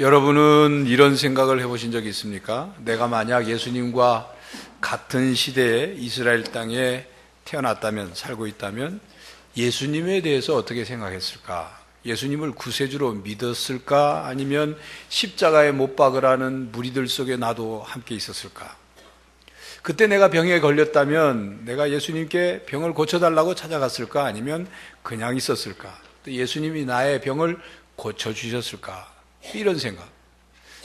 여러분은 이런 생각을 해보신 적이 있습니까? 내가 만약 예수님과 같은 시대에 이스라엘 땅에 태어났다면, 살고 있다면 예수님에 대해서 어떻게 생각했을까? 예수님을 구세주로 믿었을까? 아니면 십자가에 못 박으라는 무리들 속에 나도 함께 있었을까? 그때 내가 병에 걸렸다면 내가 예수님께 병을 고쳐달라고 찾아갔을까? 아니면 그냥 있었을까? 또 예수님이 나의 병을 고쳐주셨을까? 이런 생각.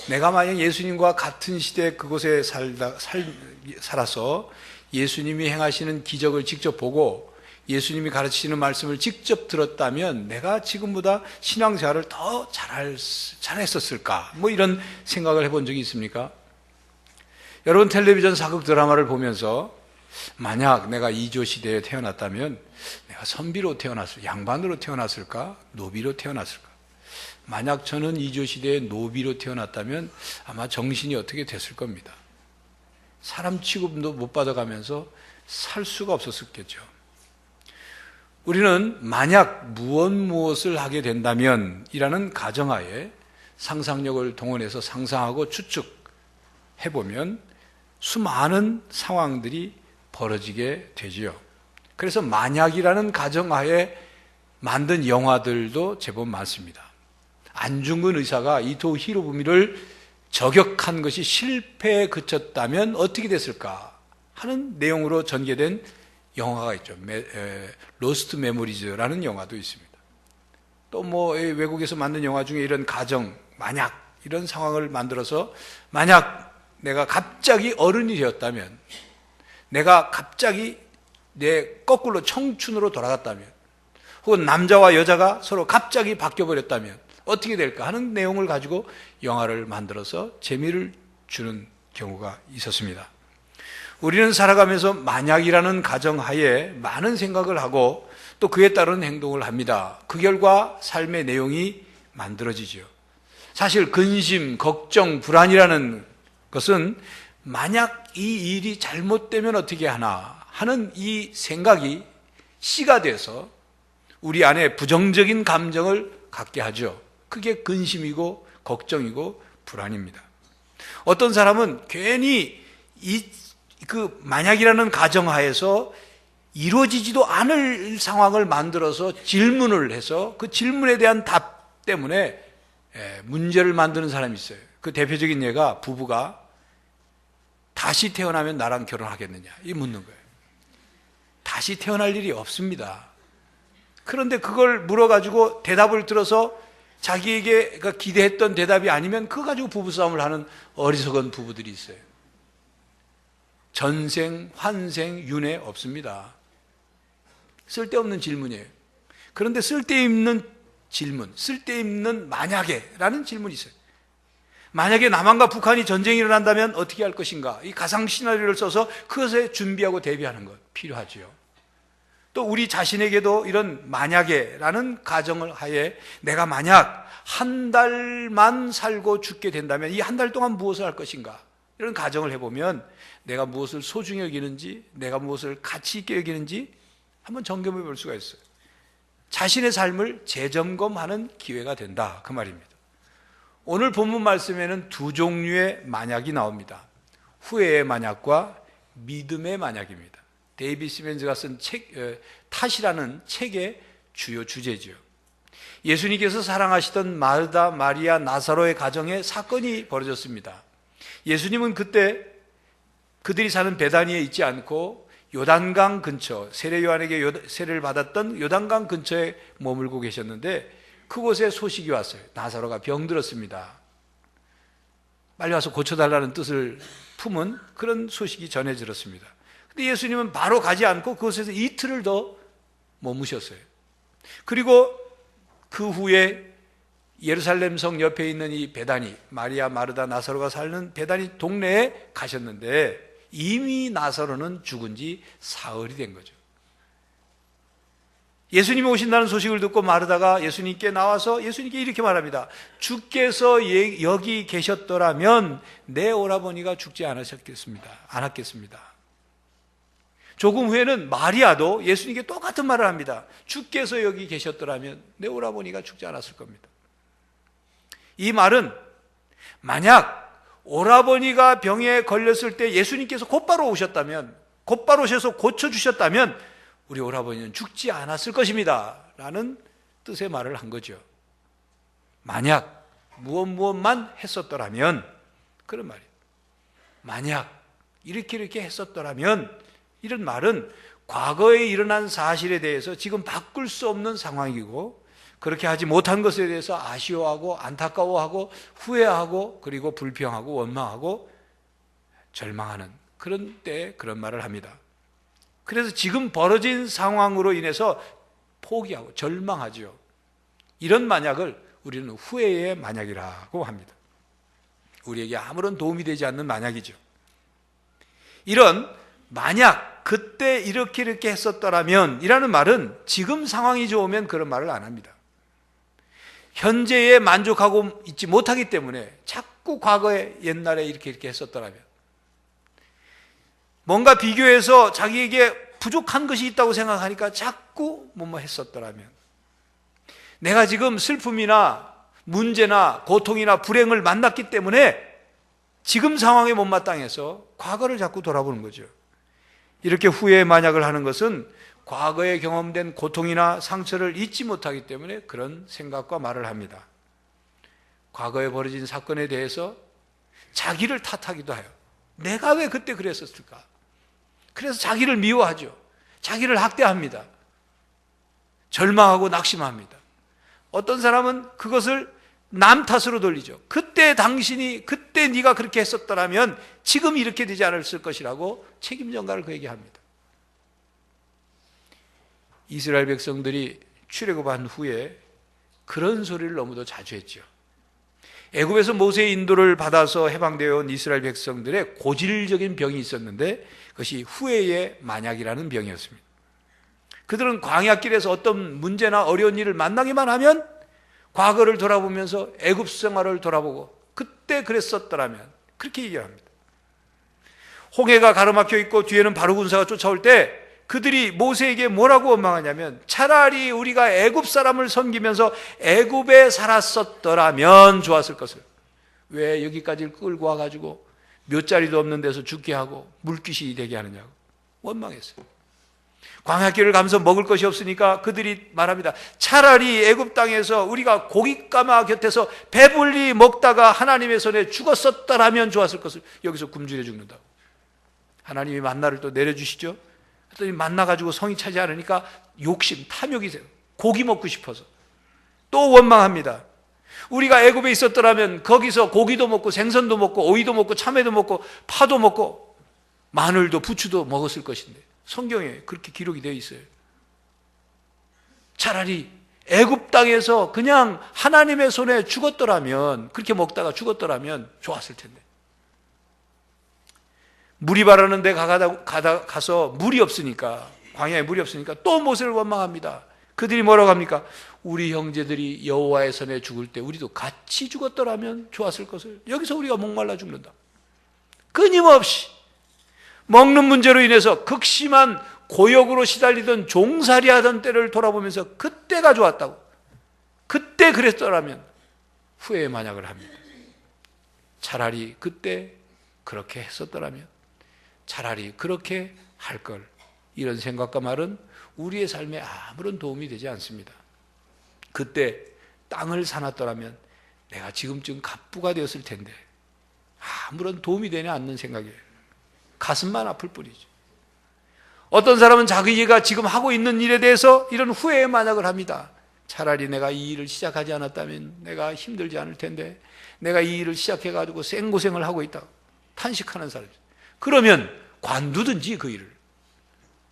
내가 만약 예수님과 같은 시대 그곳에 살아서 예수님이 행하시는 기적을 직접 보고 예수님이 가르치시는 말씀을 직접 들었다면 내가 지금보다 신앙생활을 더 잘했었을까? 이런 생각을 해본 적이 있습니까? 여러분, 텔레비전 사극 드라마를 보면서 만약 내가 이조 시대에 태어났다면 내가 선비로 태어났을까? 양반으로 태어났을까? 노비로 태어났을까? 만약 저는 이조 시대에 노비로 태어났다면 아마 정신이 어떻게 됐을 겁니다. 사람 취급도 못 받아가면서 살 수가 없었겠죠. 우리는 만약 무엇을 하게 된다면 이라는 가정하에 상상력을 동원해서 상상하고 추측해보면 수많은 상황들이 벌어지게 되지요. 그래서 만약이라는 가정하에 만든 영화들도 제법 많습니다. 안중근 의사가 이토 히로부미를 저격한 것이 실패에 그쳤다면 어떻게 됐을까 하는 내용으로 전개된 영화가 있죠. 로스트 메모리즈라는 영화도 있습니다. 또 외국에서 만든 영화 중에 이런 가정, 만약 이런 상황을 만들어서 만약 내가 갑자기 어른이 되었다면, 내가 갑자기 거꾸로 청춘으로 돌아갔다면, 혹은 남자와 여자가 서로 갑자기 바뀌어버렸다면 어떻게 될까 하는 내용을 가지고 영화를 만들어서 재미를 주는 경우가 있었습니다. 우리는 살아가면서 만약이라는 가정하에 많은 생각을 하고 또 그에 따른 행동을 합니다. 그 결과 삶의 내용이 만들어지죠. 사실 근심, 걱정, 불안이라는 것은 만약 이 일이 잘못되면 어떻게 하나 하는 이 생각이 씨가 돼서 우리 안에 부정적인 감정을 갖게 하죠. 그게 근심이고 걱정이고 불안입니다. 어떤 사람은 괜히 만약이라는 가정하에서 이루어지지도 않을 상황을 만들어서 질문을 해서 그 질문에 대한 답 때문에 문제를 만드는 사람이 있어요. 그 대표적인 예가 부부가 다시 태어나면 나랑 결혼하겠느냐 이 묻는 거예요. 다시 태어날 일이 없습니다. 그런데 그걸 물어가지고 대답을 들어서 자기에게 기대했던 대답이 아니면 그거 가지고 부부싸움을 하는 어리석은 부부들이 있어요. 전생, 환생, 윤회 없습니다. 쓸데없는 질문이에요. 그런데 쓸데있는 질문, 쓸데있는 만약에 라는 질문이 있어요. 만약에 남한과 북한이 전쟁이 일어난다면 어떻게 할 것인가? 이 가상 시나리오를 써서 그것에 준비하고 대비하는 것 필요하지요. 또 우리 자신에게도 이런 만약에라는 가정을 하에 내가 만약 한 달만 살고 죽게 된다면 이 한 달 동안 무엇을 할 것인가? 이런 가정을 해보면 내가 무엇을 소중히 여기는지, 내가 무엇을 가치 있게 여기는지 한번 점검해 볼 수가 있어요. 자신의 삶을 재점검하는 기회가 된다 그 말입니다. 오늘 본문 말씀에는 두 종류의 만약이 나옵니다. 후회의 만약과 믿음의 만약입니다. 데이비드 시멘즈가 쓴 탓이라는 책의 주요 주제지요. 예수님께서 사랑하시던 마르다, 마리아, 나사로의 가정에 사건이 벌어졌습니다. 예수님은 그때 그들이 사는 베다니에 있지 않고 요단강 근처, 세례 요한에게 세례를 받았던 요단강 근처에 머물고 계셨는데 그곳에 소식이 왔어요. 나사로가 병들었습니다. 빨리 와서 고쳐달라는 뜻을 품은 그런 소식이 전해졌습니다. 근데 예수님은 바로 가지 않고 그곳에서 이틀을 더 머무셨어요. 그리고 그 후에 예루살렘 성 옆에 있는 이 베다니, 마리아, 마르다, 나사로가 사는 베다니 동네에 가셨는데 이미 나사로는 죽은 지 사흘이 된 거죠. 예수님이 오신다는 소식을 듣고 마르다가 예수님께 나와서 예수님께 이렇게 말합니다. 주께서 여기 계셨더라면 내 오라버니가 죽지 않았겠습니다. 조금 후에는 마리아도 예수님께 똑같은 말을 합니다. 주께서 여기 계셨더라면 내 오라버니가 죽지 않았을 겁니다. 이 말은 만약 오라버니가 병에 걸렸을 때 예수님께서 곧바로 오셨다면, 곧바로 오셔서 고쳐주셨다면 우리 오라버니는 죽지 않았을 것입니다 라는 뜻의 말을 한 거죠. 만약 무엇만 했었더라면, 그런 말이에요. 만약 이렇게 했었더라면, 이런 말은 과거에 일어난 사실에 대해서 지금 바꿀 수 없는 상황이고, 그렇게 하지 못한 것에 대해서 아쉬워하고 안타까워하고 후회하고 그리고 불평하고 원망하고 절망하는 그런 때 그런 말을 합니다. 그래서 지금 벌어진 상황으로 인해서 포기하고 절망하죠. 이런 만약을 우리는 후회의 만약이라고 합니다. 우리에게 아무런 도움이 되지 않는 만약이죠. 이런 만약 그때 이렇게 했었더라면 이라는 말은 지금 상황이 좋으면 그런 말을 안 합니다. 현재에 만족하고 있지 못하기 때문에 자꾸 과거에 옛날에 이렇게 했었더라면, 뭔가 비교해서 자기에게 부족한 것이 있다고 생각하니까 자꾸 뭐뭐 했었더라면, 내가 지금 슬픔이나 문제나 고통이나 불행을 만났기 때문에 지금 상황에 못마땅해서 과거를 자꾸 돌아보는 거죠. 이렇게 후회의 만약을 하는 것은 과거에 경험된 고통이나 상처를 잊지 못하기 때문에 그런 생각과 말을 합니다. 과거에 벌어진 사건에 대해서 자기를 탓하기도 해요. 내가 왜 그때 그랬었을까? 그래서 자기를 미워하죠. 자기를 학대합니다. 절망하고 낙심합니다. 어떤 사람은 그것을 남 탓으로 돌리죠. 그때 당신이, 그때 네가 그렇게 했었더라면 지금 이렇게 되지 않았을 것이라고 책임 전가를 그에게 합니다. 이스라엘 백성들이 출애굽한 후에 그런 소리를 너무도 자주 했죠. 애굽에서 모세의 인도를 받아서 해방되어 온 이스라엘 백성들의 고질적인 병이 있었는데 그것이 후회의 만약이라는 병이었습니다. 그들은 광야길에서 어떤 문제나 어려운 일을 만나기만 하면 과거를 돌아보면서 애굽 생활을 돌아보고 그때 그랬었더라면, 그렇게 얘기합니다. 홍해가 가로막혀 있고 뒤에는 바로 군사가 쫓아올 때 그들이 모세에게 뭐라고 원망하냐면, 차라리 우리가 애굽 사람을 섬기면서 애굽에 살았었더라면 좋았을 것을, 왜 여기까지 끌고 와가지고 몇 자리도 없는 데서 죽게 하고 물귀신이 되게 하느냐고 원망했어요. 광야길을 가면서 먹을 것이 없으니까 그들이 말합니다. 차라리 애굽 땅에서 우리가 고깃가마 곁에서 배불리 먹다가 하나님의 손에 죽었었더라면 좋았을 것을, 여기서 굶주려 죽는다고. 하나님이 만나를 또 내려주시죠. 그랬더니 만나가지고 성이 차지 않으니까 욕심, 탐욕이 돼요. 고기 먹고 싶어서 또 원망합니다. 우리가 애굽에 있었더라면 거기서 고기도 먹고 생선도 먹고 오이도 먹고 참외도 먹고 파도 먹고 마늘도 부추도 먹었을 것인데, 성경에 그렇게 기록이 되어 있어요. 차라리 애굽 땅에서 그냥 하나님의 손에 죽었더라면, 그렇게 먹다가 죽었더라면 좋았을 텐데. 물이 바라는 데 가서 물이 없으니까, 광야에 물이 없으니까 또 모세를 원망합니다. 그들이 뭐라고 합니까? 우리 형제들이 여호와의 손에 죽을 때 우리도 같이 죽었더라면 좋았을 것을, 여기서 우리가 목말라 죽는다. 끊임없이 먹는 문제로 인해서 극심한 고역으로 시달리던 종살이하던 때를 돌아보면서 그때가 좋았다고, 그때 그랬더라면 후회의 만약을 합니다. 차라리 그때 그렇게 했었더라면, 차라리 그렇게 할 걸, 이런 생각과 말은 우리의 삶에 아무런 도움이 되지 않습니다. 그때 땅을 사놨더라면 내가 지금쯤 갑부가 되었을 텐데, 아무런 도움이 되지 않는 생각이에요. 가슴만 아플 뿐이죠. 어떤 사람은 자기가 지금 하고 있는 일에 대해서 이런 후회의 만약을 합니다. 차라리 내가 이 일을 시작하지 않았다면 내가 힘들지 않을 텐데, 내가 이 일을 시작해가지고 생고생을 하고 있다 탄식하는 사람이죠. 그러면 관두든지 그 일을,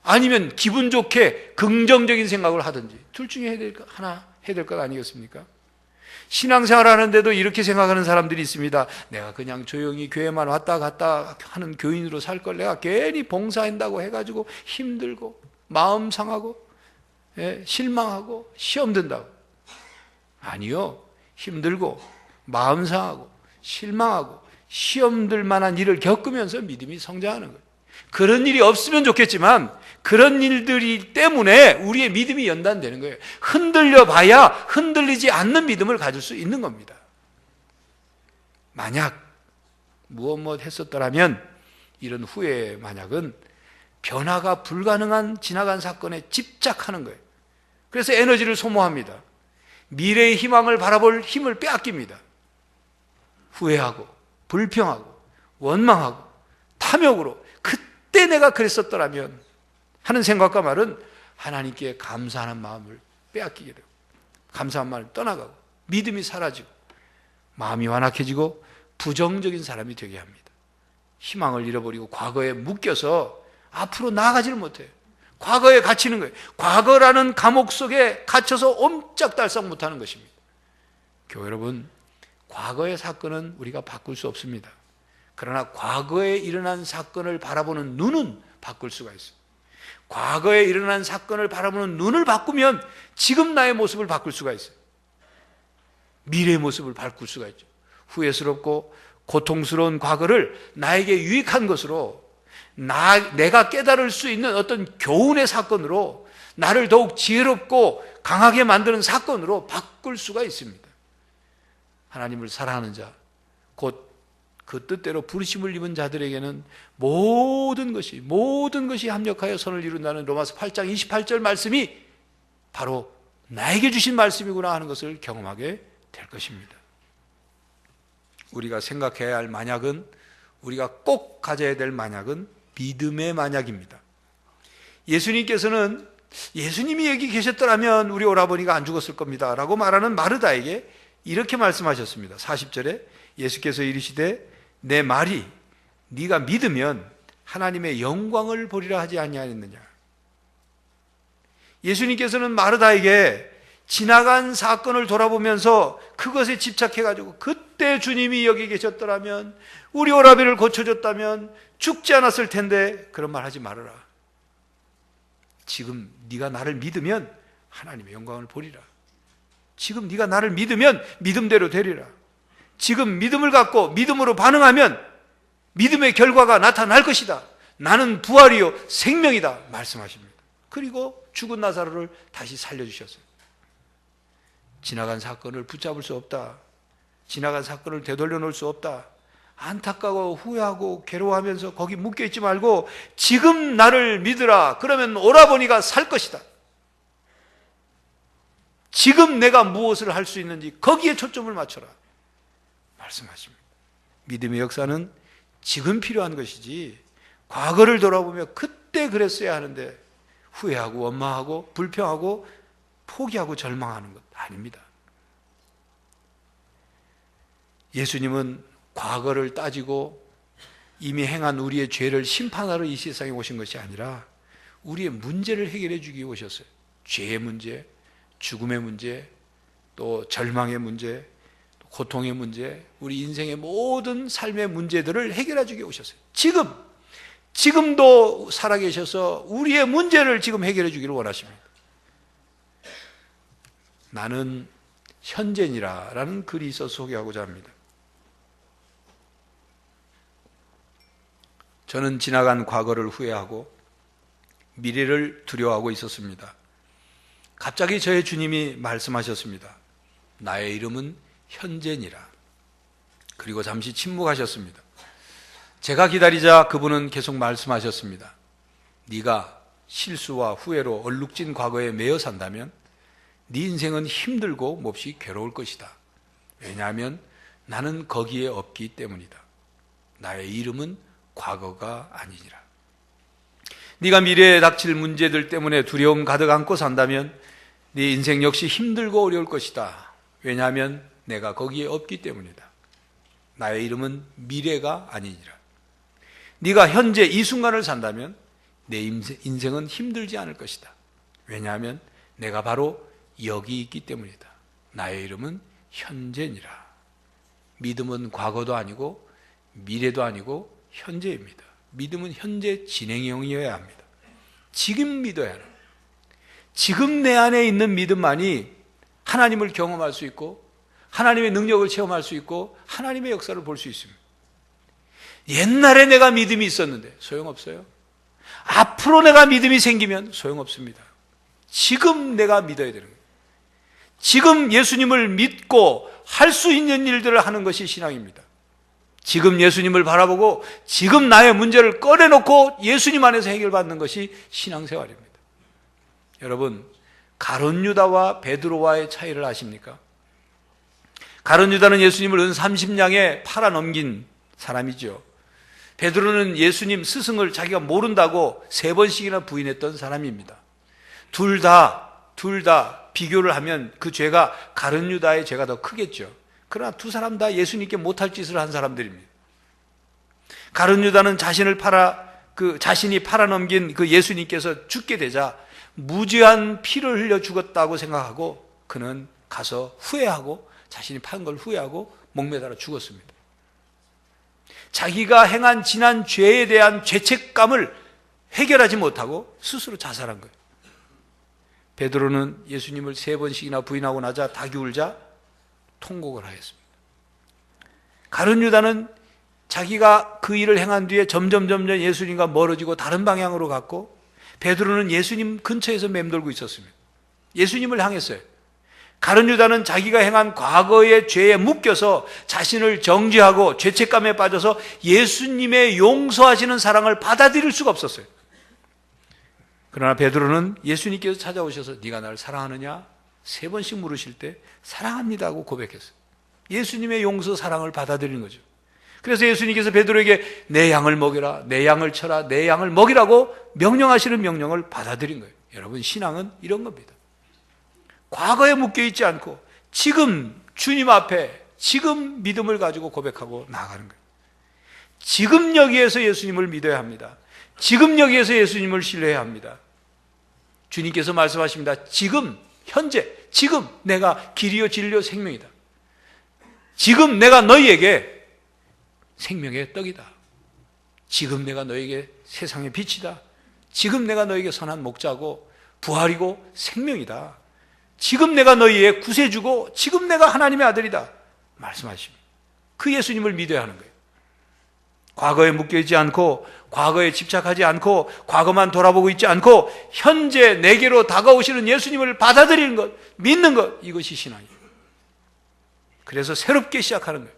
아니면 기분 좋게 긍정적인 생각을 하든지, 둘 중에 하나 해야 될 것 아니겠습니까? 신앙생활 하는데도 이렇게 생각하는 사람들이 있습니다. 내가 그냥 조용히 교회만 왔다 갔다 하는 교인으로 살 걸, 내가 괜히 봉사한다고 해가지고 힘들고 마음 상하고 실망하고 시험 든다고. 아니요, 힘들고 마음 상하고 실망하고 시험 들 만한 일을 겪으면서 믿음이 성장하는 거예요. 그런 일이 없으면 좋겠지만 그런 일들이 때문에 우리의 믿음이 연단되는 거예요. 흔들려 봐야 흔들리지 않는 믿음을 가질 수 있는 겁니다. 만약 무엇 했었더라면, 이런 후회의 만약은 변화가 불가능한 지나간 사건에 집착하는 거예요. 그래서 에너지를 소모합니다. 미래의 희망을 바라볼 힘을 빼앗깁니다. 후회하고 불평하고 원망하고 탐욕으로 그때 내가 그랬었더라면 하는 생각과 말은 하나님께 감사하는 마음을 빼앗기게 되고, 감사한 마음을 떠나가고, 믿음이 사라지고, 마음이 완악해지고 부정적인 사람이 되게 합니다. 희망을 잃어버리고 과거에 묶여서 앞으로 나아가지를 못해요. 과거에 갇히는 거예요. 과거라는 감옥 속에 갇혀서 옴짝달싹 못하는 것입니다. 교회 여러분, 과거의 사건은 우리가 바꿀 수 없습니다. 그러나 과거에 일어난 사건을 바라보는 눈은 바꿀 수가 있어요. 과거에 일어난 사건을 바라보는 눈을 바꾸면 지금 나의 모습을 바꿀 수가 있어요. 미래의 모습을 바꿀 수가 있죠. 후회스럽고 고통스러운 과거를 나에게 유익한 것으로, 내가 깨달을 수 있는 어떤 교훈의 사건으로, 나를 더욱 지혜롭고 강하게 만드는 사건으로 바꿀 수가 있습니다. 하나님을 사랑하는 자, 곧 그 뜻대로 부르심을 입은 자들에게는 모든 것이 합력하여 선을 이룬다는 로마서 8장 28절 말씀이 바로 나에게 주신 말씀이구나 하는 것을 경험하게 될 것입니다. 우리가 생각해야 할 만약은, 우리가 꼭 가져야 될 만약은 믿음의 만약입니다. 예수님께서는 예수님이 여기 계셨더라면 우리 오라버니가 안 죽었을 겁니다 라고 말하는 마르다에게 이렇게 말씀하셨습니다. 40절에 예수께서 이르시되 내 말이 네가 믿으면 하나님의 영광을 보리라 하지 아니하였느냐. 예수님께서는 마르다에게 지나간 사건을 돌아보면서 그것에 집착해가지고 그때 주님이 여기 계셨더라면, 우리 오라비를 고쳐줬다면 죽지 않았을 텐데, 그런 말 하지 말아라. 지금 네가 나를 믿으면 하나님의 영광을 보리라. 지금 네가 나를 믿으면 믿음대로 되리라. 지금 믿음을 갖고 믿음으로 반응하면 믿음의 결과가 나타날 것이다. 나는 부활이요 생명이다 말씀하십니다. 그리고 죽은 나사로를 다시 살려주셨어요. 지나간 사건을 붙잡을 수 없다. 지나간 사건을 되돌려 놓을 수 없다. 안타까워 후회하고 괴로워하면서 거기 묶여있지 말고 지금 나를 믿으라. 그러면 오라버니가 살 것이다. 지금 내가 무엇을 할 수 있는지 거기에 초점을 맞춰라 말씀하십니다. 믿음의 역사는 지금 필요한 것이지, 과거를 돌아보며 그때 그랬어야 하는데 후회하고 원망하고 불평하고 포기하고 절망하는 것 아닙니다. 예수님은 과거를 따지고 이미 행한 우리의 죄를 심판하러 이 세상에 오신 것이 아니라 우리의 문제를 해결해 주기 위해 오셨어요. 죄의 문제, 죽음의 문제, 또 절망의 문제, 고통의 문제, 우리 인생의 모든 삶의 문제들을 해결해 주기 위해 오셨어요. 지금도 살아계셔서 우리의 문제를 지금 해결해 주기를 원하십니다. 나는 현재니라 라는 글이 있어서 소개하고자 합니다. 저는 지나간 과거를 후회하고 미래를 두려워하고 있었습니다. 갑자기 저의 주님이 말씀하셨습니다. 나의 이름은 현재니라. 그리고 잠시 침묵하셨습니다. 제가 기다리자 그분은 계속 말씀하셨습니다. 네가 실수와 후회로 얼룩진 과거에 매여 산다면 네 인생은 힘들고 몹시 괴로울 것이다. 왜냐하면 나는 거기에 없기 때문이다. 나의 이름은 과거가 아니니라. 네가 미래에 닥칠 문제들 때문에 두려움 가득 안고 산다면 네 인생 역시 힘들고 어려울 것이다. 왜냐하면 내가 거기에 없기 때문이다. 나의 이름은 미래가 아니니라. 네가 현재 이 순간을 산다면 내 인생은 힘들지 않을 것이다. 왜냐하면 내가 바로 여기 있기 때문이다. 나의 이름은 현재니라. 믿음은 과거도 아니고 미래도 아니고 현재입니다. 믿음은 현재 진행형이어야 합니다. 지금 믿어야 합니다. 지금 내 안에 있는 믿음만이 하나님을 경험할 수 있고 하나님의 능력을 체험할 수 있고 하나님의 역사를 볼 수 있습니다. 옛날에 내가 믿음이 있었는데 소용없어요. 앞으로 내가 믿음이 생기면 소용없습니다. 지금 내가 믿어야 되는 거예요. 지금 예수님을 믿고 할 수 있는 일들을 하는 것이 신앙입니다. 지금 예수님을 바라보고 지금 나의 문제를 꺼내놓고 예수님 안에서 해결받는 것이 신앙생활입니다. 여러분, 가룟 유다와 베드로와의 차이를 아십니까? 가룟 유다는 예수님을 은 30냥에 팔아넘긴 사람이죠. 베드로는 예수님 스승을 자기가 모른다고 3번씩이나 부인했던 사람입니다. 둘 다 비교를 하면 그 죄가 가룟 유다의 죄가 더 크겠죠. 그러나 두 사람 다 예수님께 못할 짓을 한 사람들입니다. 가룟 유다는 자신이 팔아넘긴 그 예수님께서 죽게 되자 무죄한 피를 흘려 죽었다고 생각하고 그는 가서 후회하고 자신이 판 걸 후회하고 목매달아 죽었습니다. 자기가 행한 지난 죄에 대한 죄책감을 해결하지 못하고 스스로 자살한 거예요. 베드로는 예수님을 3번씩이나 부인하고 나자 닭이 울자 통곡을 하였습니다. 가룟 유다는 자기가 그 일을 행한 뒤에 점점 예수님과 멀어지고 다른 방향으로 갔고, 베드로는 예수님 근처에서 맴돌고 있었습니다. 예수님을 향했어요. 가룟 유다는 자기가 행한 과거의 죄에 묶여서 자신을 정죄하고 죄책감에 빠져서 예수님의 용서하시는 사랑을 받아들일 수가 없었어요. 그러나 베드로는 예수님께서 찾아오셔서 네가 나를 사랑하느냐? 3번씩 물으실 때 사랑합니다 하고 고백했어요. 예수님의 용서 사랑을 받아들이는 거죠. 그래서 예수님께서 베드로에게 내 양을 먹여라, 내 양을 쳐라, 내 양을 먹이라고 명령하시는 명령을 받아들인 거예요. 여러분, 신앙은 이런 겁니다. 과거에 묶여있지 않고 지금 주님 앞에 지금 믿음을 가지고 고백하고 나아가는 거예요. 지금 여기에서 예수님을 믿어야 합니다. 지금 여기에서 예수님을 신뢰해야 합니다. 주님께서 말씀하십니다. 지금, 현재, 지금 내가 길이요 진리요 생명이다. 지금 내가 너희에게 생명의 떡이다. 지금 내가 너희에게 세상의 빛이다. 지금 내가 너희에게 선한 목자고 부활이고 생명이다. 지금 내가 너희의 구세주고 지금 내가 하나님의 아들이다 말씀하십니다. 그 예수님을 믿어야 하는 거예요. 과거에 묶여있지 않고 과거에 집착하지 않고 과거만 돌아보고 있지 않고 현재 내게로 다가오시는 예수님을 받아들이는 것, 믿는 것, 이것이 신앙이에요. 그래서 새롭게 시작하는 거예요.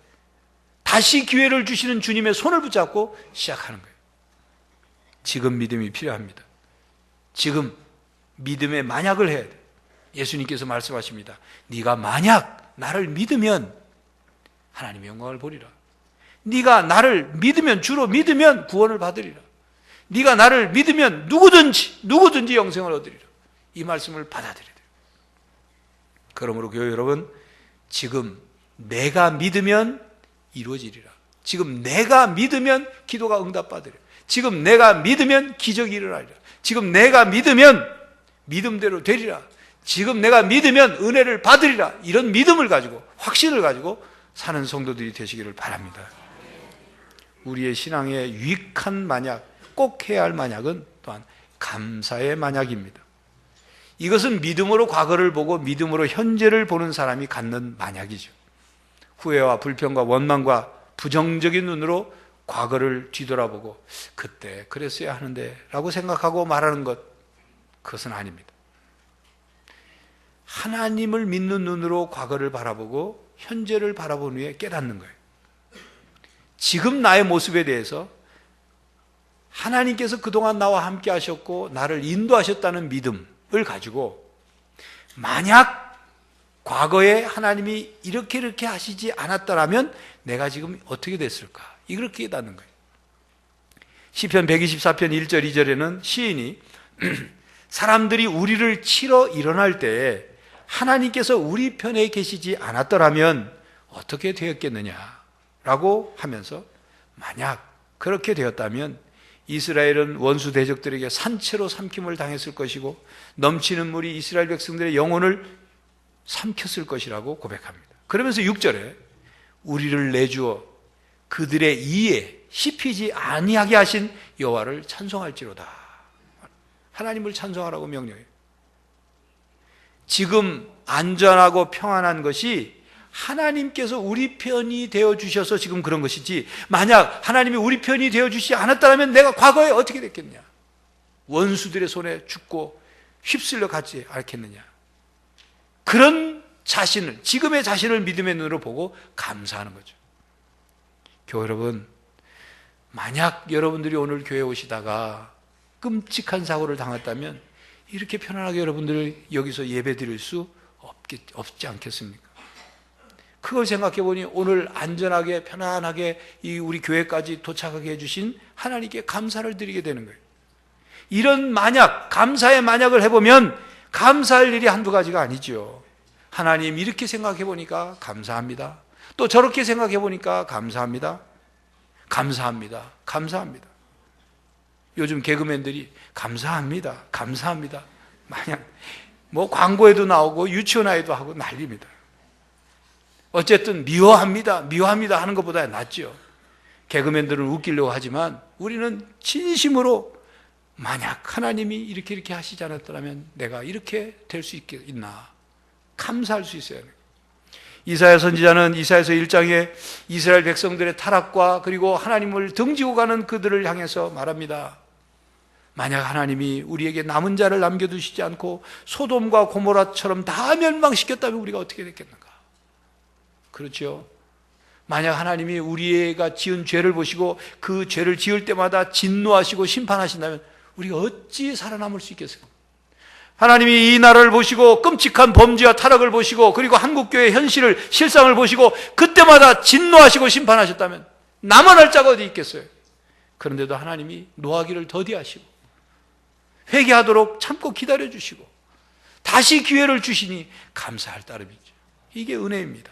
다시 기회를 주시는 주님의 손을 붙잡고 시작하는 거예요. 지금 믿음이 필요합니다. 지금 믿음의 만약을 해야 돼요. 예수님께서 말씀하십니다. 네가 만약 나를 믿으면 하나님의 영광을 보리라. 네가 나를 믿으면, 주로 믿으면 구원을 받으리라. 네가 나를 믿으면 누구든지 영생을 얻으리라. 이 말씀을 받아들여야 돼요. 그러므로 교회 여러분, 지금 내가 믿으면 이루어지리라. 지금 내가 믿으면 기도가 응답받으리라. 지금 내가 믿으면 기적이 일어나리라. 지금 내가 믿으면 믿음대로 되리라. 지금 내가 믿으면 은혜를 받으리라. 이런 믿음을 가지고, 확신을 가지고 사는 성도들이 되시기를 바랍니다. 우리의 신앙의 유익한 만약, 꼭 해야 할 만약은 또한 감사의 만약입니다. 이것은 믿음으로 과거를 보고 믿음으로 현재를 보는 사람이 갖는 만약이죠. 후회와 불평과 원망과 부정적인 눈으로 과거를 뒤돌아보고 그때 그랬어야 하는데 라고 생각하고 말하는 것, 그것은 아닙니다. 하나님을 믿는 눈으로 과거를 바라보고 현재를 바라본 후에 깨닫는 거예요. 지금 나의 모습에 대해서 하나님께서 그동안 나와 함께 하셨고 나를 인도하셨다는 믿음을 가지고, 만약 과거에 하나님이 이렇게 하시지 않았더라면 내가 지금 어떻게 됐을까? 이렇게 깨닫는 거예요. 시편 124편 1절 2절에는 시인이 사람들이 우리를 치러 일어날 때에 하나님께서 우리 편에 계시지 않았더라면 어떻게 되었겠느냐라고 하면서, 만약 그렇게 되었다면 이스라엘은 원수 대적들에게 산채로 삼킴을 당했을 것이고 넘치는 물이 이스라엘 백성들의 영혼을 삼켰을 것이라고 고백합니다. 그러면서 6절에 우리를 내주어 그들의 이에 씹히지 아니하게 하신 여호와를 찬송할지로다. 하나님을 찬송하라고 명령해요. 지금 안전하고 평안한 것이 하나님께서 우리 편이 되어주셔서 지금 그런 것이지, 만약 하나님이 우리 편이 되어주시지 않았다면 내가 과거에 어떻게 됐겠냐? 원수들의 손에 죽고 휩쓸려 가지 않겠느냐? 그런 자신을, 지금의 자신을 믿음의 눈으로 보고 감사하는 거죠. 교회 여러분, 만약 여러분들이 오늘 교회 오시다가 끔찍한 사고를 당했다면 이렇게 편안하게 여러분들 여기서 예배 드릴 수 없지 않겠습니까? 그걸 생각해 보니 오늘 안전하게 편안하게 우리 교회까지 도착하게 해주신 하나님께 감사를 드리게 되는 거예요. 이런 만약, 감사의 만약을 해보면 감사할 일이 한두 가지가 아니죠. 하나님 이렇게 생각해 보니까 감사합니다. 또 저렇게 생각해 보니까 감사합니다. 감사합니다. 감사합니다. 요즘 개그맨들이 감사합니다. 감사합니다. 마냥 뭐 광고에도 나오고 유치원아이도 하고 난립니다. 어쨌든 미워합니다. 미워합니다 하는 것보다 낫죠. 개그맨들은 웃기려고 하지만 우리는 진심으로 만약 하나님이 이렇게 하시지 않았더라면 내가 이렇게 될 수 있나 감사할 수 있어야 해요. 이사야 선지자는 이사야서 1장에 이스라엘 백성들의 타락과 그리고 하나님을 등지고 가는 그들을 향해서 말합니다. 만약 하나님이 우리에게 남은 자를 남겨두시지 않고 소돔과 고모라처럼 다 멸망시켰다면 우리가 어떻게 됐겠는가? 그렇죠. 만약 하나님이 우리가 지은 죄를 보시고 그 죄를 지을 때마다 진노하시고 심판하신다면 우리가 어찌 살아남을 수 있겠어요? 하나님이 이 나라를 보시고 끔찍한 범죄와 타락을 보시고 그리고 한국교회의 현실을 실상을 보시고 그때마다 진노하시고 심판하셨다면 남아날 자가 어디 있겠어요? 그런데도 하나님이 노하기를 더디하시고 회개하도록 참고 기다려주시고 다시 기회를 주시니 감사할 따름이죠. 이게 은혜입니다.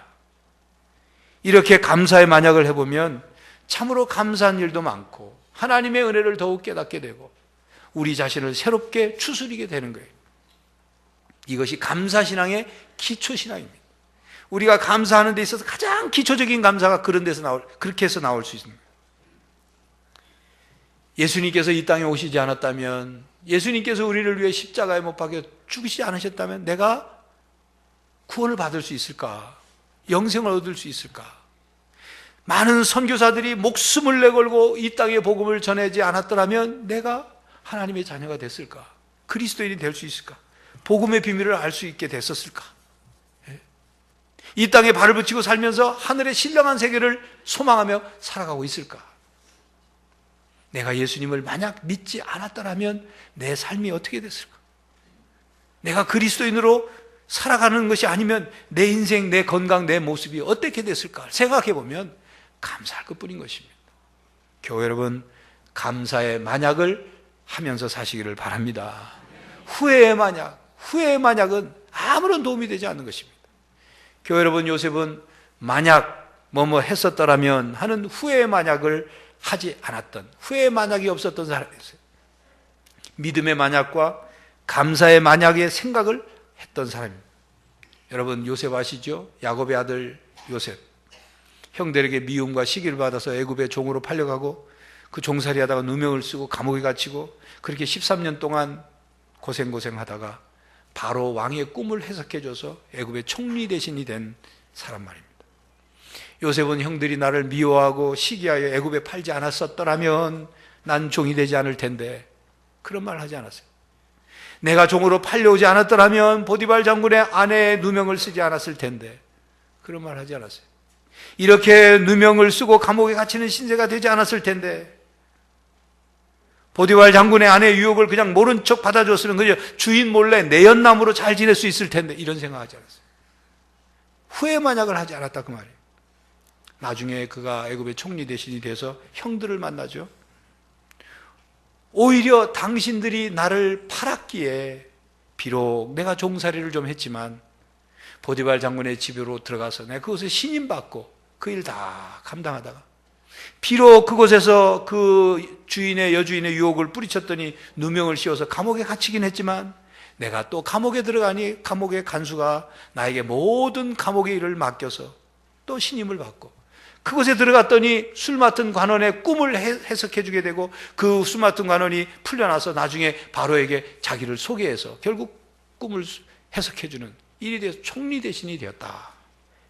이렇게 감사의 만약을 해보면 참으로 감사한 일도 많고 하나님의 은혜를 더욱 깨닫게 되고 우리 자신을 새롭게 추스리게 되는 거예요. 이것이 감사신앙의 기초신앙입니다. 우리가 감사하는 데 있어서 가장 기초적인 감사가 그렇게 해서 나올 수 있습니다. 예수님께서 이 땅에 오시지 않았다면, 예수님께서 우리를 위해 십자가에 못 박혀 죽으시지 않으셨다면 내가 구원을 받을 수 있을까? 영생을 얻을 수 있을까? 많은 선교사들이 목숨을 내걸고 이 땅에 복음을 전하지 않았더라면 내가 하나님의 자녀가 됐을까? 그리스도인이 될 수 있을까? 복음의 비밀을 알 수 있게 됐었을까? 이 땅에 발을 붙이고 살면서 하늘의 신령한 세계를 소망하며 살아가고 있을까? 내가 예수님을 만약 믿지 않았더라면 내 삶이 어떻게 됐을까? 내가 그리스도인으로 살아가는 것이 아니면 내 인생, 내 건강, 내 모습이 어떻게 됐을까? 생각해 보면 감사할 것뿐인 것입니다. 교회 여러분, 감사의 만약을 하면서 사시기를 바랍니다. 후회의 만약은 아무런 도움이 되지 않는 것입니다. 교회 여러분, 요셉은 만약 뭐뭐 했었더라면 하는 후회의 만약을 하지 않았던, 후회의 만약이 없었던 사람이었어요. 믿음의 만약과 감사의 만약의 생각을 했던 사람입니다. 여러분, 요셉 아시죠? 야곱의 아들 요셉. 형들에게 미움과 시기를 받아서 애굽의 종으로 팔려가고 그 종살이 하다가 누명을 쓰고 감옥에 갇히고 그렇게 13년 동안 고생하다가 바로 왕의 꿈을 해석해줘서 애굽의 총리 대신이 된 사람 말입니다. 요셉은 형들이 나를 미워하고 시기하여 애굽에 팔지 않았었더라면 난 종이 되지 않을 텐데 그런 말 하지 않았어요. 내가 종으로 팔려오지 않았더라면 보디발 장군의 아내의 누명을 쓰지 않았을 텐데 그런 말 하지 않았어요. 이렇게 누명을 쓰고 감옥에 갇히는 신세가 되지 않았을 텐데 보디발 장군의 아내의 유혹을 그냥 모른 척 받아줬으면 그저 주인 몰래 내연남으로 잘 지낼 수 있을 텐데 이런 생각하지 않았어요. 후회 만약을 하지 않았다 그 말이에요. 나중에 그가 애굽의 총리 대신이 돼서 형들을 만나죠. 오히려 당신들이 나를 팔았기에 비록 내가 종살이를 좀 했지만 보디발 장군의 집으로 들어가서 내가 그곳에 신임받고 그 일 다 감당하다가 비록 그곳에서 그 여주인의 유혹을 뿌리쳤더니 누명을 씌워서 감옥에 갇히긴 했지만 내가 또 감옥에 들어가니 감옥의 간수가 나에게 모든 감옥의 일을 맡겨서 또 신임을 받고 그곳에 들어갔더니 술 맡은 관원의 꿈을 해석해 주게 되고 그 술 맡은 관원이 풀려나서 나중에 바로에게 자기를 소개해서 결국 꿈을 해석해 주는 일이 돼서 총리 대신이 되었다.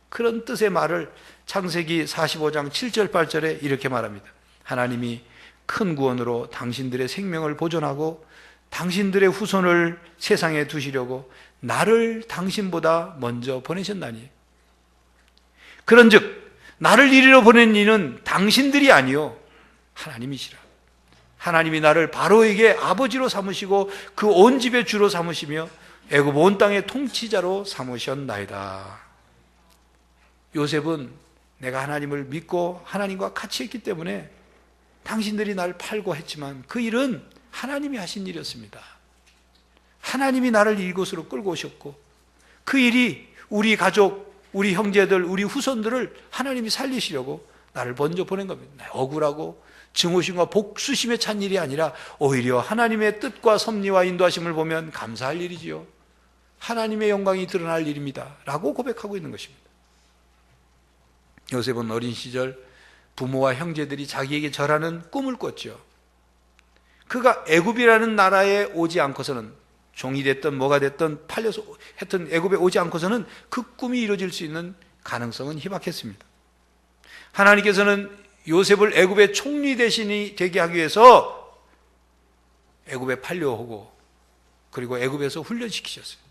그런 뜻의 말을 창세기 45장 7절 8절에 이렇게 말합니다. 하나님이 큰 구원으로 당신들의 생명을 보존하고 당신들의 후손을 세상에 두시려고 나를 당신보다 먼저 보내셨나니 그런즉 나를 이리로 보낸 이는 당신들이 아니요 하나님이시라. 하나님이 나를 바로에게 아버지로 삼으시고 그 온 집의 주로 삼으시며 애굽 온 땅의 통치자로 삼으셨나이다. 요셉은 내가 하나님을 믿고 하나님과 같이 했기 때문에 당신들이 나를 팔고 했지만 그 일은 하나님이 하신 일이었습니다. 하나님이 나를 이곳으로 끌고 오셨고 그 일이 우리 가족, 우리 형제들, 우리 후손들을 하나님이 살리시려고 나를 먼저 보낸 겁니다. 억울하고 증오심과 복수심에 찬 일이 아니라 오히려 하나님의 뜻과 섭리와 인도하심을 보면 감사할 일이지요. 하나님의 영광이 드러날 일입니다 라고 고백하고 있는 것입니다. 요셉은 어린 시절 부모와 형제들이 자기에게 절하는 꿈을 꿨죠. 그가 애굽이라는 나라에 오지 않고서는, 종이 됐든 뭐가 됐든 팔려서 했던 애굽에 오지 않고서는 그 꿈이 이루어질 수 있는 가능성은 희박했습니다. 하나님께서는 요셉을 애굽의 총리 대신이 되게 하기 위해서 애굽에 팔려오고 그리고 애굽에서 훈련시키셨어요.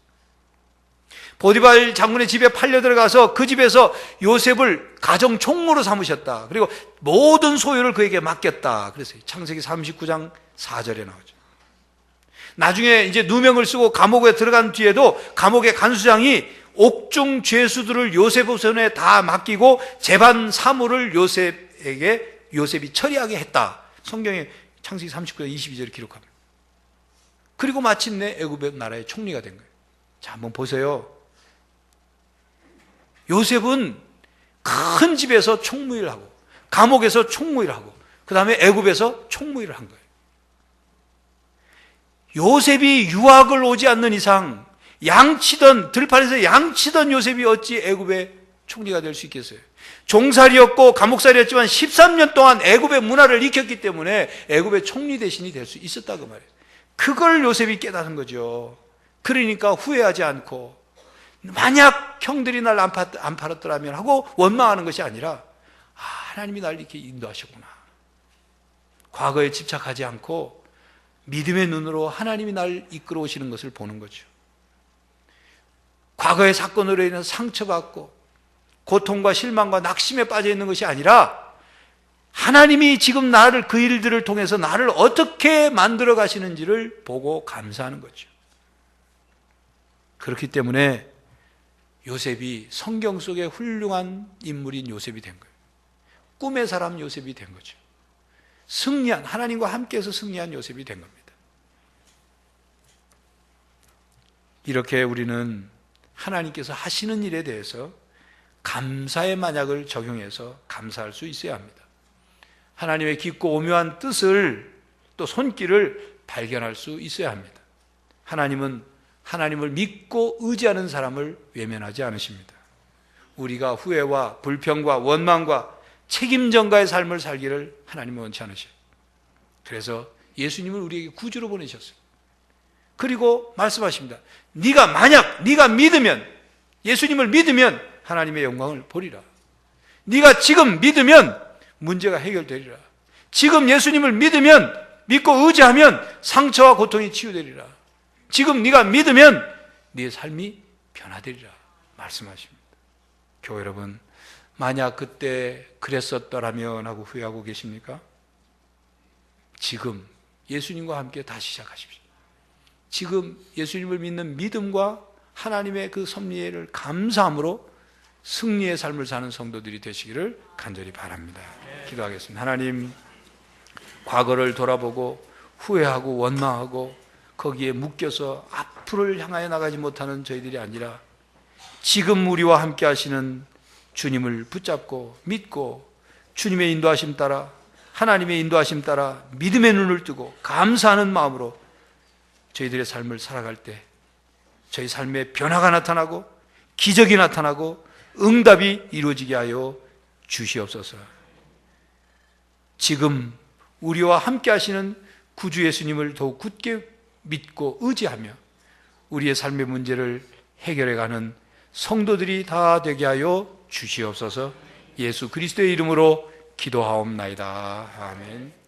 보디발 장군의 집에 팔려 들어가서 그 집에서 요셉을 가정 총무로 삼으셨다. 그리고 모든 소유를 그에게 맡겼다. 그래서 창세기 39장 4절에 나오죠. 나중에 이제 누명을 쓰고 감옥에 들어간 뒤에도 감옥의 간수장이 옥중 죄수들을 요셉의 손에 다 맡기고 재반 사무를 요셉이 처리하게 했다. 성경에 창세기 39장 22절을 기록합니다. 그리고 마침내 애굽 나라의 총리가 된 거예요. 자, 한번 보세요. 요셉은 큰 집에서 총무일을 하고 감옥에서 총무일을 하고 그 다음에 애굽에서 총무일을 한 거예요. 요셉이 유학을 오지 않는 이상 들판에서 양치던 요셉이 어찌 애굽의 총리가 될 수 있겠어요? 종살이였고 감옥살이였지만 13년 동안 애굽의 문화를 익혔기 때문에 애굽의 총리 대신이 될 수 있었다고 말이에요. 그걸 요셉이 깨달은 거죠. 그러니까 후회하지 않고 만약 형들이 날 안 팔았더라면 하고 원망하는 것이 아니라 하나님이 날 이렇게 인도하셨구나. 과거에 집착하지 않고 믿음의 눈으로 하나님이 날 이끌어 오시는 것을 보는 거죠. 과거의 사건으로 인해서 상처받고 고통과 실망과 낙심에 빠져 있는 것이 아니라 하나님이 지금 나를 그 일들을 통해서 나를 어떻게 만들어 가시는지를 보고 감사하는 거죠. 그렇기 때문에 요셉이 성경 속에 훌륭한 인물인 요셉이 된 거예요. 꿈의 사람 요셉이 된 거죠. 하나님과 함께해서 승리한 요셉이 된 겁니다. 이렇게 우리는 하나님께서 하시는 일에 대해서 감사의 만약을 적용해서 감사할 수 있어야 합니다. 하나님의 깊고 오묘한 뜻을 또 손길을 발견할 수 있어야 합니다. 하나님은 하나님을 믿고 의지하는 사람을 외면하지 않으십니다. 우리가 후회와 불평과 원망과 책임전가의 삶을 살기를 하나님은 원치 않으셔요. 그래서 예수님을 우리에게 구주로 보내셨어요. 그리고 말씀하십니다. 네가 믿으면, 예수님을 믿으면 하나님의 영광을 보리라. 네가 지금 믿으면 문제가 해결되리라. 지금 예수님을 믿고 의지하면 상처와 고통이 치유되리라. 지금 네가 믿으면 네 삶이 변화되리라 말씀하십니다. 교회 여러분, 만약 그때 그랬었더라면 하고 후회하고 계십니까? 지금 예수님과 함께 다시 시작하십시오. 지금 예수님을 믿는 믿음과 하나님의 그 섭리를 감사함으로 승리의 삶을 사는 성도들이 되시기를 간절히 바랍니다. 기도하겠습니다. 하나님, 과거를 돌아보고 후회하고 원망하고 거기에 묶여서 앞으로를 향하여 나가지 못하는 저희들이 아니라 지금 우리와 함께 하시는 주님을 붙잡고 믿고 주님의 인도하심 따라, 하나님의 인도하심 따라 믿음의 눈을 뜨고 감사하는 마음으로 저희들의 삶을 살아갈 때 저희 삶에 변화가 나타나고 기적이 나타나고 응답이 이루어지게 하여 주시옵소서. 지금 우리와 함께 하시는 구주 예수님을 더욱 굳게 믿고 의지하며 우리의 삶의 문제를 해결해가는 성도들이 다 되게 하여 주시옵소서. 예수 그리스도의 이름으로 기도하옵나이다. 아멘.